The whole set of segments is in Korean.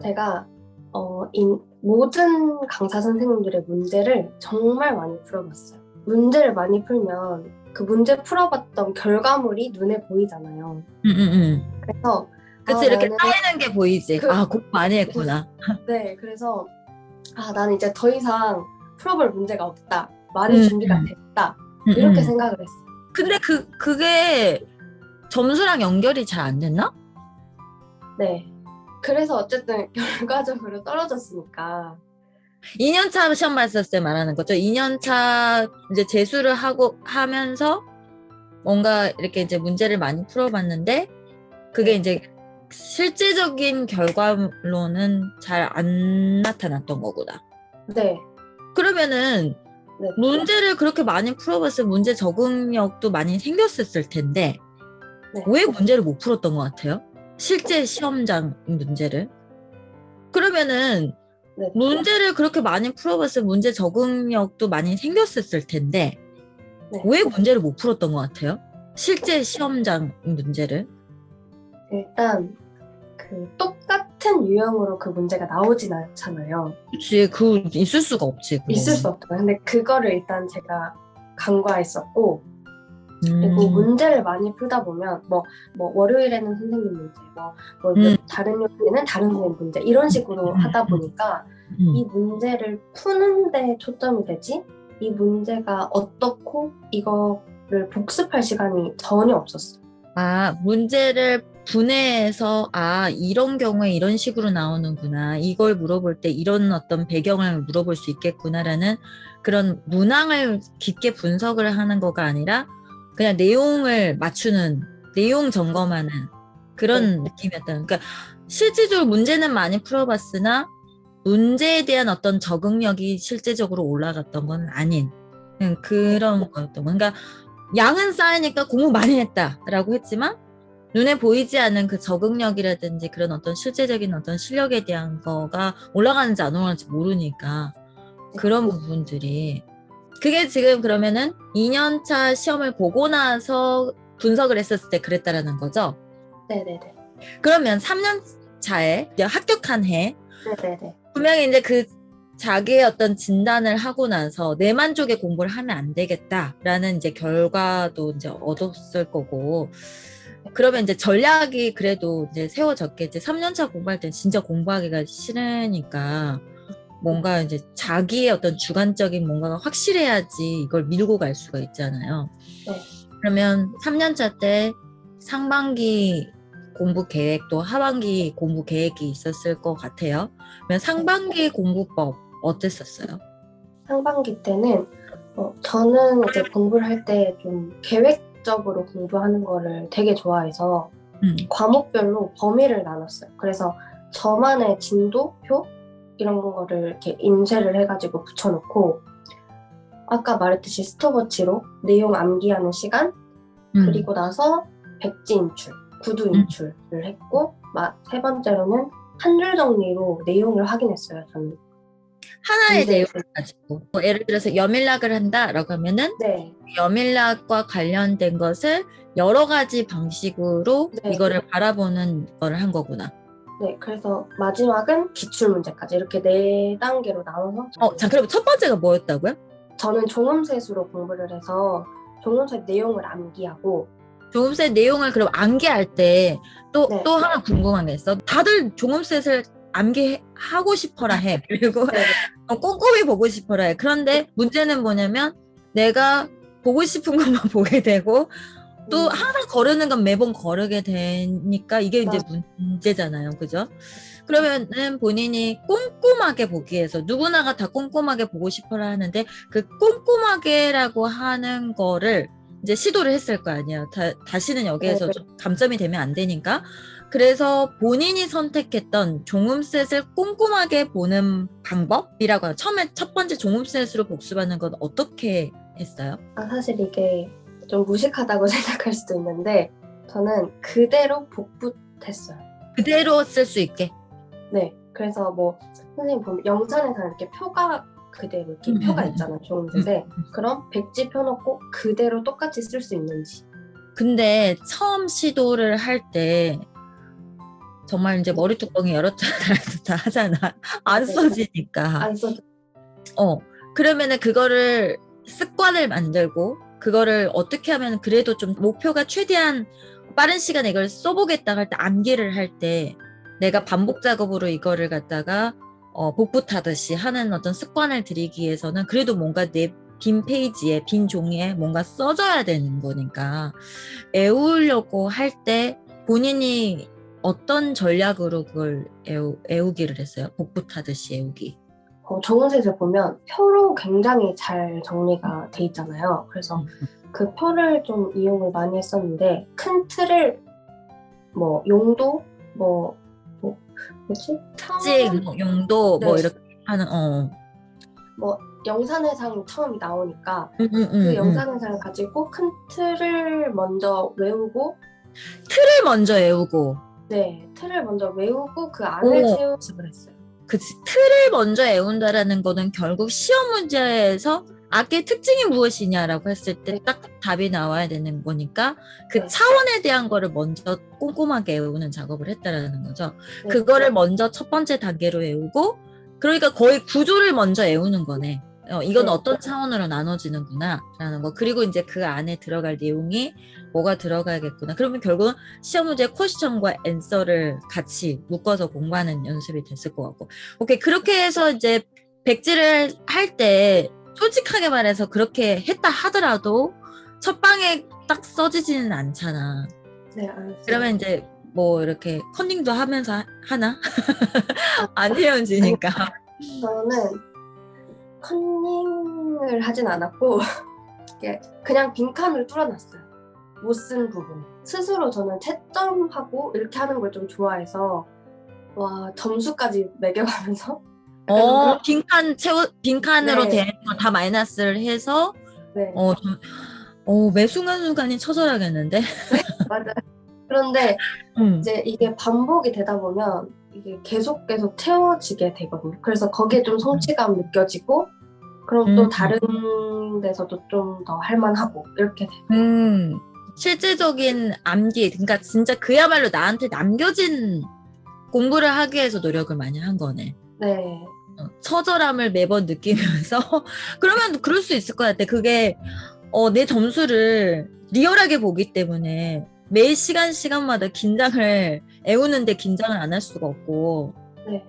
제가 모든 강사 선생님들의 문제를 정말 많이 풀어봤어요. 문제를 많이 풀면 그 문제 풀어봤던 결과물이 눈에 보이잖아요. 그래서 그치, 이렇게 나는 쌓이는 게 보이지. 그 공부 많이 했구나. 네, 그래서 나는 이제 더 이상 풀어볼 문제가 없다. 많이 음, 준비가 됐다. 음, 이렇게 음. 생각을 했어요. 근데 그게 점수랑 연결이 잘 안 됐나? 네. 그래서 어쨌든 결과적으로 떨어졌으니까. 2년차 시험 봤을 때 말하는 거죠. 2년차 이제 재수를 하면서 뭔가 이렇게 이제 문제를 많이 풀어봤는데 그게 네. 이제 실제적인 결과로는 잘 안 나타났던 거구나. 네. 그러면은 네. 문제를 그렇게 많이 풀어봤을 문제 적응력도 많이 생겼었을 텐데 네. 왜 문제를 못 풀었던 것 같아요? 실제 시험장 문제를. 그러면은 네. 문제를 그렇게 많이 풀어봤을 문제 적응력도 많이 생겼었을 텐데 네. 왜 문제를 못 풀었던 것 같아요? 실제 시험장 문제를. 일단 그 똑같은 유형으로 그 문제가 나오진 않잖아요. 그치, 있을 수가 없지, 있을 그거는. 수 없잖아요. 근데 그거를 일단 제가 간과했었고, 그리고 음, 문제를 많이 풀다 보면 월요일에는 선생님 문제, 음, 다른 요일에는 다른 선생님 문제 이런 식으로 하다 보니까 이 음. 문제를 푸는 데 초점이 되지, 이 문제가 어떻고 이거를 복습할 시간이 전혀 없었어요. 문제를 분해해서, 이런 경우에 이런 식으로 나오는구나. 이걸 물어볼 때 이런 어떤 배경을 물어볼 수 있겠구나라는 그런 문항을 깊게 분석을 하는 거가 아니라 그냥 내용을 맞추는, 내용 점검하는 네. 그런 느낌이었다. 그러니까 실질적으로 문제는 많이 풀어봤으나 문제에 대한 어떤 적응력이 실제적으로 올라갔던 건 아닌 그런 거였던 거. 그러니까 양은 쌓이니까 공부 많이 했다라고 했지만 눈에 보이지 않는 그 적응력이라든지 그런 어떤 실제적인 어떤 실력에 대한 거가 올라가는지 안 올라가는지 모르니까 그런 부분들이 그게 지금 그러면은 2년차 시험을 보고 나서 분석을 했었을 때 그랬다라는 거죠. 네네네. 그러면 3년차에 합격한 해 네네네. 분명히 이제 그 자기의 어떤 진단을 하고 나서 내 만족의 공부를 하면 안 되겠다라는 이제 결과도 이제 얻었을 거고 그러면 이제 전략이 그래도 이제 세워졌겠지. 3년차 공부할 때 진짜 공부하기가 싫으니까 뭔가 이제 자기의 어떤 주관적인 뭔가가 확실해야지 이걸 밀고 갈 수가 있잖아요. 네. 그러면 3년차 때 상반기 공부 계획도 하반기 공부 계획이 있었을 것 같아요. 그러면 상반기 공부법 어땠었어요? 상반기 때는 저는 이제 공부를 할 때 좀 계획적으로 공부하는 거를 되게 좋아해서 음. 과목별로 범위를 나눴어요. 그래서 저만의 진도표 이런 거를 이렇게 인쇄를 해가지고 붙여놓고 아까 말했듯이 스톱워치로 내용 암기하는 시간 음. 그리고 나서 백지 인출, 구두 인출을 했고 세 번째로는 한 줄 정리로 내용을 확인했어요. 저는 하나의 문제를 내용을 가지고 예를 들어서 여밀락을 한다라고 하면은 네, 여밀락과 관련된 것을 여러 가지 방식으로 네. 이거를 바라보는 거를 한 거구나. 네, 그래서 마지막은 기출문제까지 이렇게 네 단계로 나눠서 자, 그럼 첫 번째가 뭐였다고요? 저는 종음셋으로 공부를 해서 종음셋 내용을 암기하고 종음셋 내용을 그럼 암기할 때 네, 또 하나 궁금한 게 있어. 다들 종음셋을 암기하고 싶어라 해. 그리고 네, 네, 꼼꼼히 보고 싶어라 해. 그런데 문제는 뭐냐면 내가 보고 싶은 것만 보게 되고 또 하나 거르는 건 매번 거르게 되니까 이게 이제 문제잖아요. 그죠? 그러면은 본인이 꼼꼼하게 보기 위해서 누구나가 다 꼼꼼하게 보고 싶어라 하는데 그 꼼꼼하게라고 하는 거를 이제 시도를 했을 거 아니야. 다시는 여기에서 좀 감점이 되면 안 되니까. 그래서 본인이 선택했던 종음셋을 꼼꼼하게 보는 방법이라고 해요. 처음에 첫 번째 종음셋으로 복습하는 건 어떻게 했어요? 사실 이게 좀 무식하다고 생각할 수도 있는데 저는 그대로 복붙했어요. 그대로 쓸 수 있게. 네, 그래서 선생님 보면 영상에서 이렇게 표가 그대로 이렇게 표가 있잖아요. 종음셋에 그럼 백지 펴놓고 그대로 똑같이 쓸 수 있는지. 근데 처음 시도를 할 때 정말 이제 머리 뚜껑이 열었다 닫았다 하잖아. 안 네. 써지니까. 안 써져. 그러면은 그거를 습관을 만들고 그거를 어떻게 하면 그래도 좀 목표가 최대한 빠른 시간에 이걸 써보겠다 할 때 암기를 할 때 내가 반복 작업으로 이거를 갖다가 복부 타듯이 하는 어떤 습관을 들이기 위해서는 그래도 뭔가 내 빈 페이지에 빈 종이에 뭔가 써져야 되는 거니까 외우려고 할 때 본인이 어떤 전략으로 그걸 외우기를 했어요? 복부 타듯이 외우기. 정원셋을 보면 표로 굉장히 잘 정리가 돼 있잖아요. 그래서 그 표를 좀 이용을 많이 했었는데 큰 틀을 뭐 용도 뭐지? 특징, 뭐 용도 뭐 네. 이렇게 하는 뭐 영산해상이 처음 나오니까 그 영산해상을 가지고 큰 틀을 먼저 외우고 틀을 먼저 외우고 네 틀을 먼저 외우고 그 안을 채우는 걸 했어요. 그치 틀을 먼저 외운다라는 거는 결국 시험 문제에서 악기의 특징이 무엇이냐라고 했을 때 딱 답이 나와야 되는 거니까 그 네. 차원에 대한 거를 먼저 꼼꼼하게 외우는 작업을 했다라는 거죠. 네. 그거를 먼저 첫 번째 단계로 외우고 그러니까 거의 구조를 먼저 외우는 거네. 이건 네. 어떤 차원으로 나눠지는구나 라는 거. 그리고 이제 그 안에 들어갈 내용이 뭐가 들어가야겠구나. 그러면 결국은 시험 문제 퀘스천과 앤서를 같이 묶어서 공부하는 연습이 됐을 것 같고. 오케이. 그렇게 해서 이제 백지를 할 때 솔직하게 말해서 그렇게 했다 하더라도 첫 방에 딱 써지지는 않잖아. 네, 알았어요. 그러면 이제 뭐 이렇게 컨닝도 하면서 하나? 안 헤어지니까. 저는 컨닝을 하진 않았고 이게 그냥 빈칸을 뚫어놨어요. 못 쓴 부분. 스스로 저는 채점하고 이렇게 하는 걸 좀 좋아해서 와 점수까지 매겨가면서 빈칸으로 네. 된 거 다 마이너스를 해서 네. 매 순간순간이 처절하겠는데? 맞아요. 그런데 이제 이게 반복이 되다 보면 이게 계속 채워지게 되거든요. 그래서 거기에 좀 성취감 느껴지고 그럼 또 다른 데서도 좀 더 할만하고 이렇게 돼요. 실질적인 암기, 그러니까 진짜 그야말로 나한테 남겨진 공부를 하기 위해서 노력을 많이 한 거네. 네. 처절함을 매번 느끼면서 그러면 그럴 수 있을 것 같아. 그게 내 점수를 리얼하게 보기 때문에 매 시간마다 긴장을 애우는데 긴장을 안 할 수가 없고 네.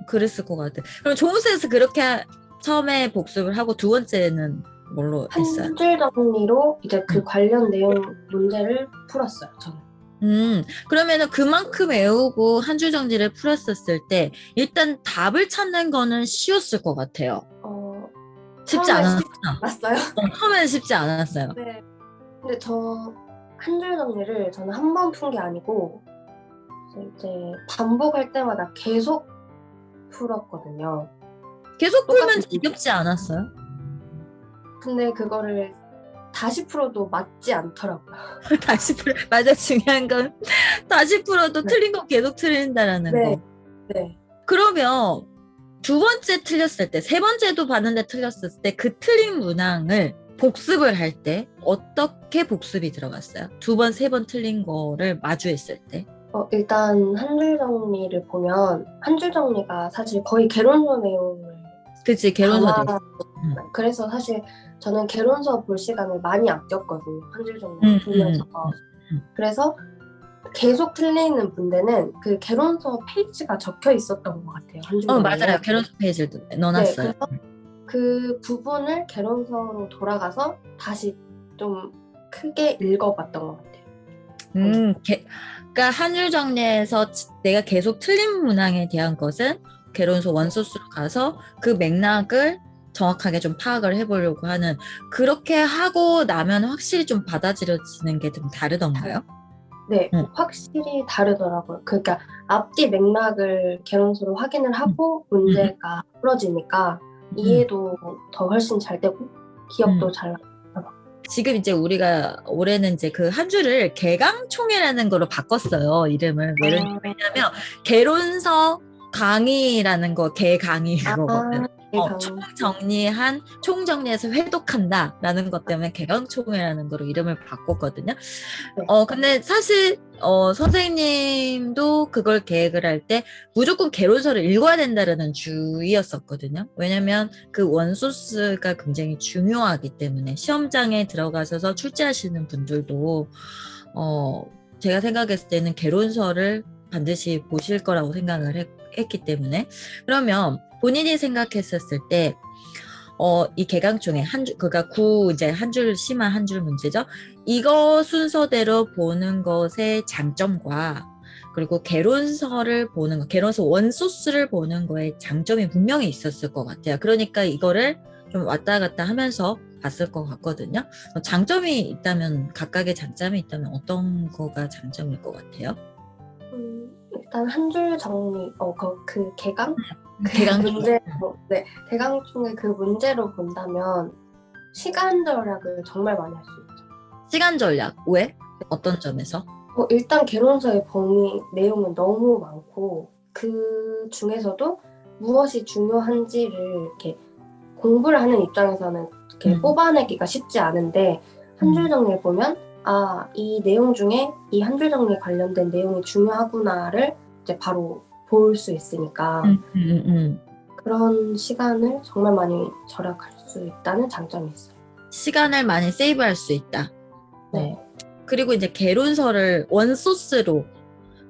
그랬을 것 같아. 그럼 조은수에서 그렇게 처음에 복습을 하고 두 번째는 뭘로 했어요? 한 줄 정리로 이제 그 관련 내용 문제를 풀었어요. 저는. 그러면은 그만큼 외우고 한 줄 정리를 풀었었을 때 일단 답을 찾는 거는 쉬웠을 것 같아요. 쉽지 않았어. 맞어요? 처음에는 쉽지 않았어요. 네. 근데 저 한 줄 정리를 저는 한 번 푼 게 아니고 이제 반복할 때마다 계속 풀었거든요. 계속 풀면 지겹지 않았어요? 근데 그거를 다시 풀어도 맞지 않더라고요. 맞아. 중요한 건 다시 풀어도 네. 틀린 거 계속 틀린다라는 거. 네. 그러면 두 번째 틀렸을 때, 세 번째도 봤는데 틀렸을 때 그 틀린 문항을 복습을 할 때 어떻게 복습이 들어갔어요? 두 번, 세 번 틀린 거를 마주했을 때. 일단 한 줄 정리를 보면 한 줄 정리가 사실 거의 개론서 내용을 그치, 개론서 내용. 그래서 사실 저는 개론서 볼 시간을 많이 아꼈거든요. 한 줄 정리 보면서. 그래서 계속 틀리는 분들은 그 개론서 페이지가 적혀 있었던 것 같아요. 한 줄 정리. 맞아요. 개론서 페이지를 넣어놨어요. 네, 그래서 그 부분을 개론서로 돌아가서 다시 좀 크게 읽어봤던 것 같아요. 그러니까 한 줄 정리에서 내가 계속 틀린 문항에 대한 것은 개론서 원소스로 가서 그 맥락을 정확하게 좀 파악을 해보려고 하는 그렇게 하고 나면 확실히 좀 받아들여지는 게 좀 다르던가요? 네, 확실히 다르더라고요. 그러니까 앞뒤 맥락을 개론서로 확인을 하고 문제가 풀어지니까 이해도 더 훨씬 잘 되고 기억도 잘 나고. 지금 이제 우리가 올해는 이제 그 한 줄을 개강총회라는 거로 바꿨어요. 이름을. 왜냐면 개론서 강의라는 거 개강의 그거거든. 개강. 총정리한 총정리해서 회독한다라는 것 때문에 개강총회라는 거로 이름을 바꿨거든요. 네. 근데 사실 선생님도 그걸 계획을 할 때 무조건 개론서를 읽어야 된다라는 주의였었거든요. 왜냐면 그 원소스가 굉장히 중요하기 때문에 시험장에 들어가셔서 출제하시는 분들도 제가 생각했을 때는 개론서를 반드시 보실 거라고 생각을 했기 때문에. 그러면 본인이 생각했었을 때 이 개강총회 그가 이제 한 줄 심화 한 줄 문제죠. 이거 순서대로 보는 것의 장점과 그리고 개론서를 보는 거, 개론서 원소스를 보는 거에 장점이 분명히 있었을 것 같아요. 그러니까 이거를 좀 왔다 갔다 하면서 봤을 것 같거든요. 장점이 있다면, 각각의 장점이 있다면 어떤 거가 장점일 것 같아요? 일단 한 줄 정리, 그 개강? 개강 문제, 네, 개강 중에 그 문제로 본다면 시간 절약을 정말 많이 할 수 있죠. 시간 전략, 왜? 어떤 점에서? 일단 개론서의 범위, 내용은 너무 많고 그 중에서도 무엇이 중요한지를 이렇게 공부를 하는 입장에서는 이렇게 뽑아내기가 쉽지 않은데 한 줄 정리를 보면 이 내용 중에 이 한 줄 정리에 관련된 내용이 중요하구나를 이제 바로 볼 수 있으니까 그런 시간을 정말 많이 절약할 수 있다는 장점이 있어요. 시간을 많이 세이브할 수 있다. 네. 그리고 이제 개론서를 원소스로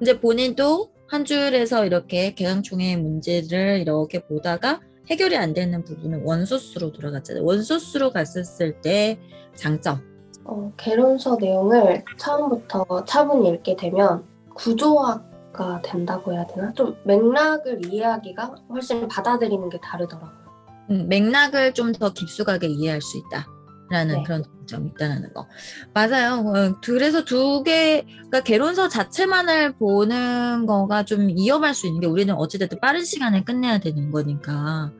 이제 본인도 한 줄에서 이렇게 개강총회 문제를 이렇게 보다가 해결이 안 되는 부분은 원소스로 돌아갔잖아요. 원소스로 갔었을 때 장점. 개론서 내용을 처음부터 차분히 읽게 되면 구조화가 된다고 해야 되나? 좀 맥락을 이해하기가 훨씬 받아들이는 게 다르더라고요. 맥락을 좀 더 깊숙하게 이해할 수 있다라는 네. 그런 점이 있다는 거. 맞아요. 그래서 그러니까 개론서 자체만을 보는 거가 좀 위험할 수 있는 게 우리는 어찌됐든 빠른 시간에 끝내야 되는 거니까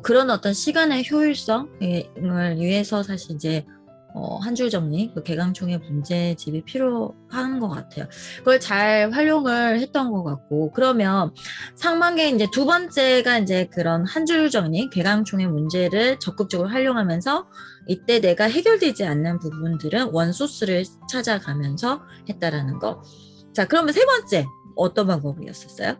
그런 어떤 시간의 효율성을 위해서 사실 이제 한 줄 정리, 그 개강총회 문제집이 필요한 것 같아요. 그걸 잘 활용을 했던 것 같고, 그러면 상반기에 이제 두 번째가 이제 그런 한 줄 정리, 개강총회 문제를 적극적으로 활용하면서 이때 내가 해결되지 않는 부분들은 원소스를 찾아가면서 했다라는 거. 자, 그러면 세 번째 어떤 방법이었었어요?